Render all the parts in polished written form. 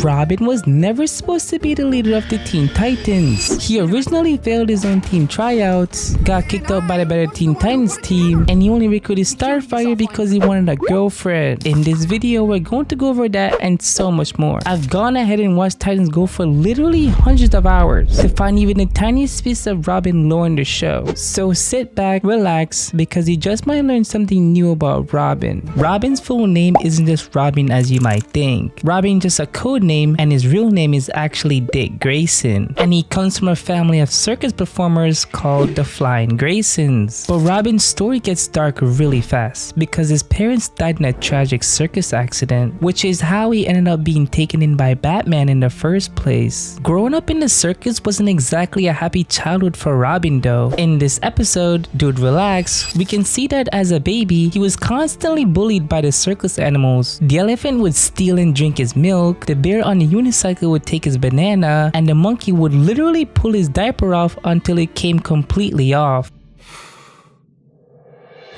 Robin was never supposed to be the leader of the Teen Titans. He originally failed his own team tryouts, got kicked out by the better Teen Titans team, and he only recruited Starfire because he wanted a girlfriend. In this video, we're going to go over that and so much more. I've gone ahead and watched Titans Go for literally hundreds of hours to find even the tiniest piece of Robin lore in the show. So sit back, relax, because you just might learn something new about Robin. Robin's full name isn't just Robin as you might think. Robin just a code name, and his real name is actually Dick Grayson, and he comes from a family of circus performers called the Flying Graysons. But Robin's story gets dark really fast because his parents died in a tragic circus accident, which is how he ended up being taken in by Batman in the first place. Growing up in the circus wasn't exactly a happy childhood for Robin though. In this episode, Dude Relax, we can see that as a baby, he was constantly bullied by the circus animals. The elephant would steal and drink his milk, the bear on the unicycle would take his banana, and the monkey would literally pull his diaper off until it came completely off.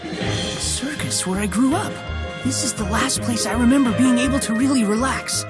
The circus where I grew up. This is the last place I remember being able to really relax.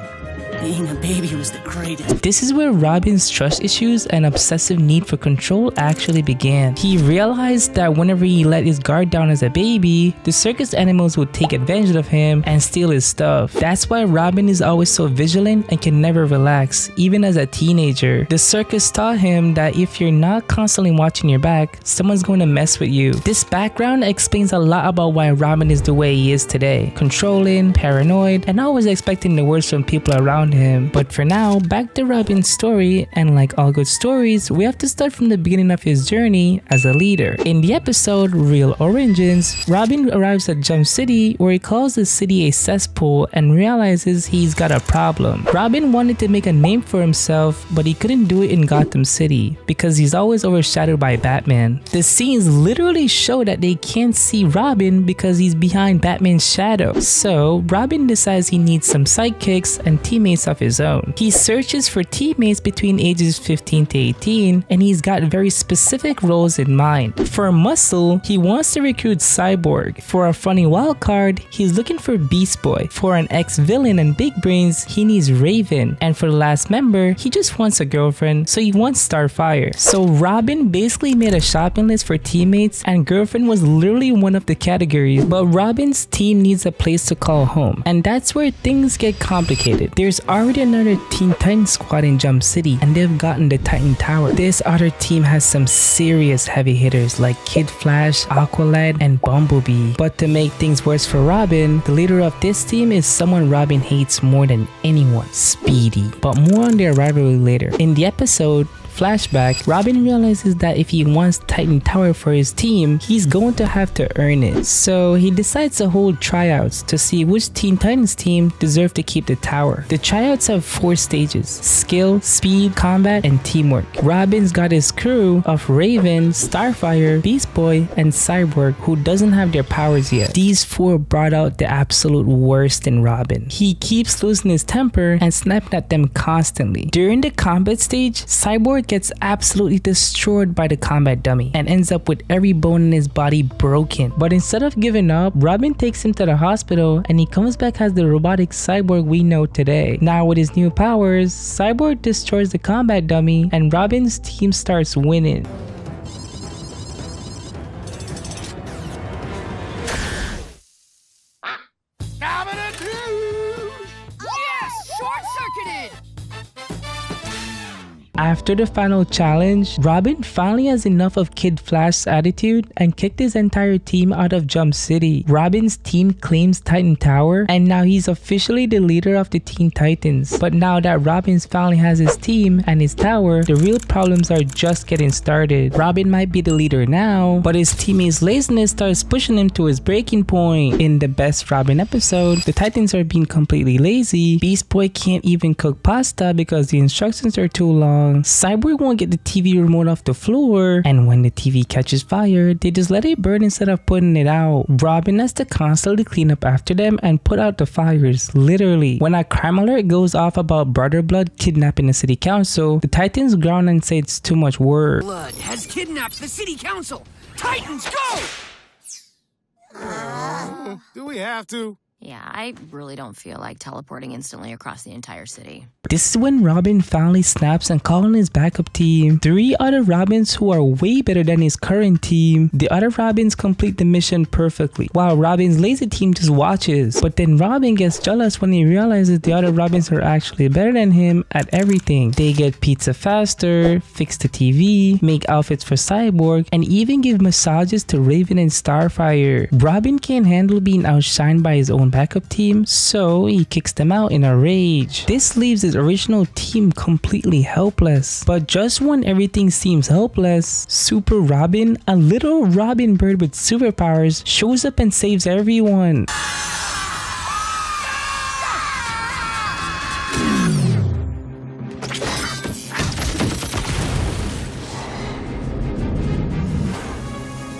Being a baby was the greatest. This is where Robin's trust issues and obsessive need for control actually began. He realized that whenever he let his guard down as a baby, the circus animals would take advantage of him and steal his stuff. That's why Robin is always so vigilant and can never relax, even as a teenager. The circus taught him that if you're not constantly watching your back, someone's going to mess with you. This background explains a lot about why Robin is the way he is today. Controlling, paranoid, and always expecting the worst from people around him. But for now, back to Robin's story, and like all good stories, we have to start from the beginning of his journey as a leader. In the episode Real Origins, Robin arrives at Jump City where he calls the city a cesspool and realizes he's got a problem. Robin wanted to make a name for himself, but he couldn't do it in Gotham City because he's always overshadowed by Batman. The scenes literally show that they can't see Robin because he's behind Batman's shadow. So Robin decides he needs some sidekicks and teammates of his own. He searches for teammates between ages 15 to 18, and he's got very specific roles in mind. For Muscle, he wants to recruit Cyborg. For a funny wild card, he's looking for Beast Boy. For an ex-villain and big brains, he needs Raven. And for the last member, he just wants a girlfriend, so he wants Starfire. So Robin basically made a shopping list for teammates, and girlfriend was literally one of the categories. But Robin's team needs a place to call home, and that's where things get complicated. There's already another Teen Titans squad in Jump City, and they've gotten the Titan Tower. This other team has some serious heavy hitters like Kid Flash, Aqualad, and Bumblebee. But to make things worse for Robin, the leader of this team is someone Robin hates more than anyone, Speedy. But more on their rivalry later. In the episode Flashback, Robin realizes that if he wants Titan Tower for his team, he's going to have to earn it. So he decides to hold tryouts to see which Teen Titans team deserve to keep the tower. The tryouts have 4 stages: skill, speed, combat, and teamwork. Robin's got his crew of Raven, Starfire, Beast Boy, and Cyborg who doesn't have their powers yet. These 4 brought out the absolute worst in Robin. He keeps losing his temper and snapping at them constantly. During the combat stage, Cyborg gets absolutely destroyed by the combat dummy and ends up with every bone in his body broken. But instead of giving up, Robin takes him to the hospital and he comes back as the robotic cyborg we know today. Now with his new powers, Cyborg destroys the combat dummy and Robin's team starts winning. After the final challenge, Robin finally has enough of Kid Flash's attitude and kicked his entire team out of Jump City. Robin's team claims Titan Tower, and now he's officially the leader of the Teen Titans. But now that Robin finally has his team and his tower, the real problems are just getting started. Robin might be the leader now, but his teammates' laziness starts pushing him to his breaking point. In the best Robin episode, the Titans are being completely lazy. Beast Boy can't even cook pasta because the instructions are too long. Cyborg won't get the TV remote off the floor, and when the TV catches fire, they just let it burn instead of putting it out. Robin has to constantly clean up after them and put out the fires, literally. When a crime alert goes off about Brother Blood kidnapping the city council, the Titans ground and say it's too much work. Blood has kidnapped the city council! Titans, go! Do we have to? Yeah, I really don't feel like teleporting instantly across the entire city. This is when Robin finally snaps and calls on his backup team. 3 other Robins who are way better than his current team. The other Robins complete the mission perfectly, while Robin's lazy team just watches. But then Robin gets jealous when he realizes the other Robins are actually better than him at everything. They get pizza faster, fix the TV, make outfits for Cyborg, and even give massages to Raven and Starfire. Robin can't handle being outshined by his own backup team, so he kicks them out in a rage. This leaves his original team completely helpless. But just when everything seems helpless, Super Robin, a little Robin bird with superpowers, shows up and saves everyone.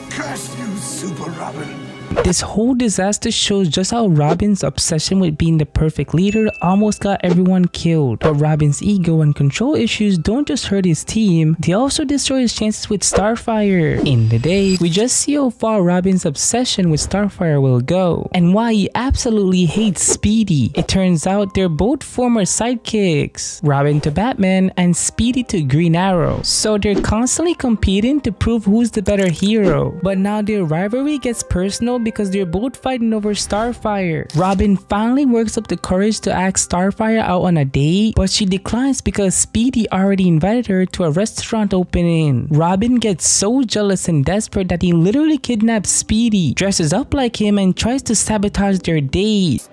Curse you, Super Robin. This whole disaster shows just how Robin's obsession with being the perfect leader almost got everyone killed. But Robin's ego and control issues don't just hurt his team, they also destroy his chances with Starfire. In the day, we just see how far Robin's obsession with Starfire will go, and why he absolutely hates Speedy. It turns out they're both former sidekicks, Robin to Batman and Speedy to Green Arrow. So they're constantly competing to prove who's the better hero. But now their rivalry gets personal because they're both fighting over Starfire. Robin finally works up the courage to ask Starfire out on a date, but she declines because Speedy already invited her to a restaurant opening. Robin gets so jealous and desperate that he literally kidnaps Speedy, dresses up like him, and tries to sabotage their date.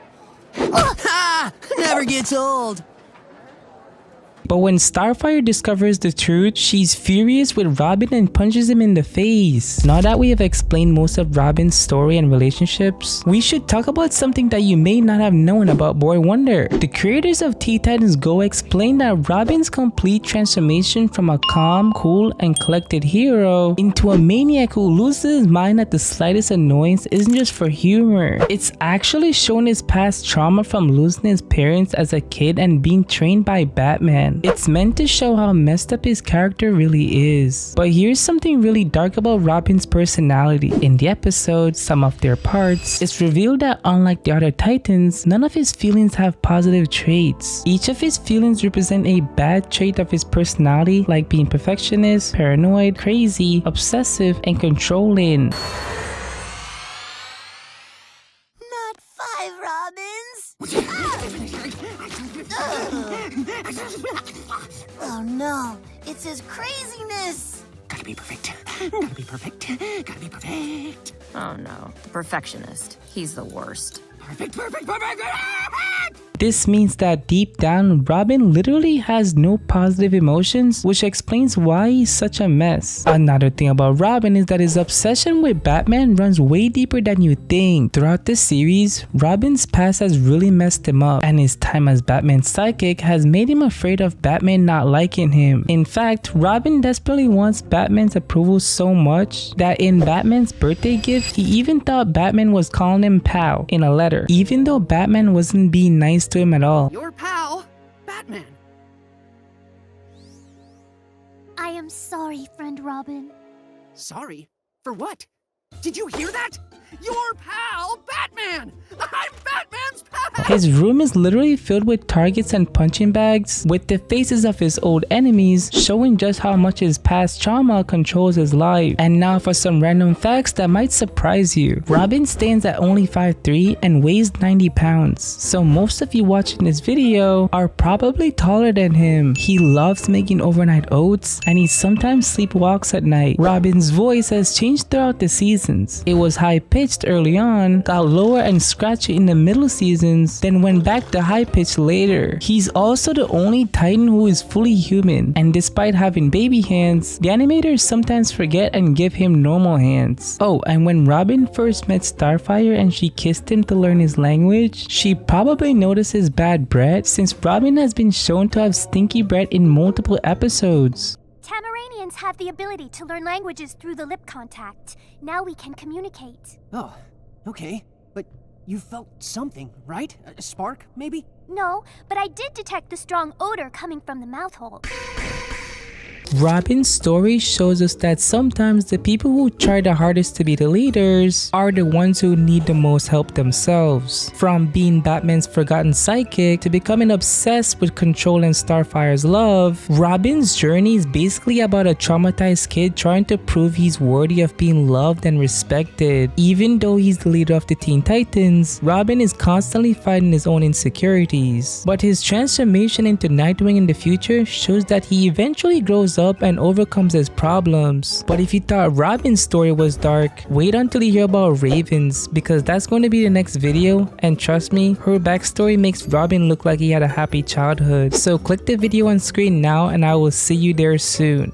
Ha! Never gets old. But when Starfire discovers the truth, she's furious with Robin and punches him in the face. Now that we have explained most of Robin's story and relationships, we should talk about something that you may not have known about Boy Wonder. The creators of Teen Titans Go explain that Robin's complete transformation from a calm, cool, and collected hero into a maniac who loses his mind at the slightest annoyance isn't just for humor. It's actually shown his past trauma from losing his parents as a kid and being trained by Batman. It's meant to show how messed up his character really is. But here's something really dark about Robin's personality. In the episode, Sum of Their Parts, it's revealed that unlike the other Titans, none of his feelings have positive traits. Each of his feelings represent a bad trait of his personality, like being perfectionist, paranoid, crazy, obsessive, and controlling. Not 5 Robins! Oh no, it's his craziness! Gotta be perfect. Gotta be perfect. Gotta be perfect. Oh no, the perfectionist. He's the worst. Perfect, perfect, perfect, perfect! This means that deep down, Robin literally has no positive emotions, which explains why he's such a mess. Another thing about Robin is that his obsession with Batman runs way deeper than you think. Throughout the series, Robin's past has really messed him up, and his time as Batman's sidekick has made him afraid of Batman not liking him. In fact, Robin desperately wants Batman's approval so much that in Batman's birthday gift, he even thought Batman was calling him pal in a letter, even though Batman wasn't being nice to him at all. Your pal, Batman. I am sorry, friend Robin. Sorry? For what? Did you hear that? Your pal, Batman! I'm Batman's pal! His room is literally filled with targets and punching bags with the faces of his old enemies, showing just how much his past trauma controls his life. And now for some random facts that might surprise you. Robin stands at only 5'3" and weighs 90 pounds. So most of you watching this video are probably taller than him. He loves making overnight oats, and he sometimes sleepwalks at night. Robin's voice has changed throughout the seasons. It was high-pitched early on, got lower and scratchy in the middle seasons, then went back to high-pitched later. He's also the only Titan who is fully human, and despite having baby hands, the animators sometimes forget and give him normal hands. Oh, and when Robin first met Starfire and she kissed him to learn his language, she probably noticed his bad breath, since Robin has been shown to have stinky breath in multiple episodes. Tamaranians have the ability to learn languages through the lip contact. Now we can communicate. Oh, okay. But you felt something, right? A spark, maybe? No, but I did detect the strong odor coming from the mouth hole. Robin's story shows us that sometimes the people who try the hardest to be the leaders are the ones who need the most help themselves. From being Batman's forgotten sidekick to becoming obsessed with control and Starfire's love, Robin's journey is basically about a traumatized kid trying to prove he's worthy of being loved and respected. Even though he's the leader of the Teen Titans, Robin is constantly fighting his own insecurities. But his transformation into Nightwing in the future shows that he eventually grows up and overcomes his problems. But if you thought Robin's story was dark, wait until you hear about Raven's, because that's going to be the next video, and trust me, her backstory makes Robin look like he had a happy childhood. So click the video on screen now and I will see you there soon.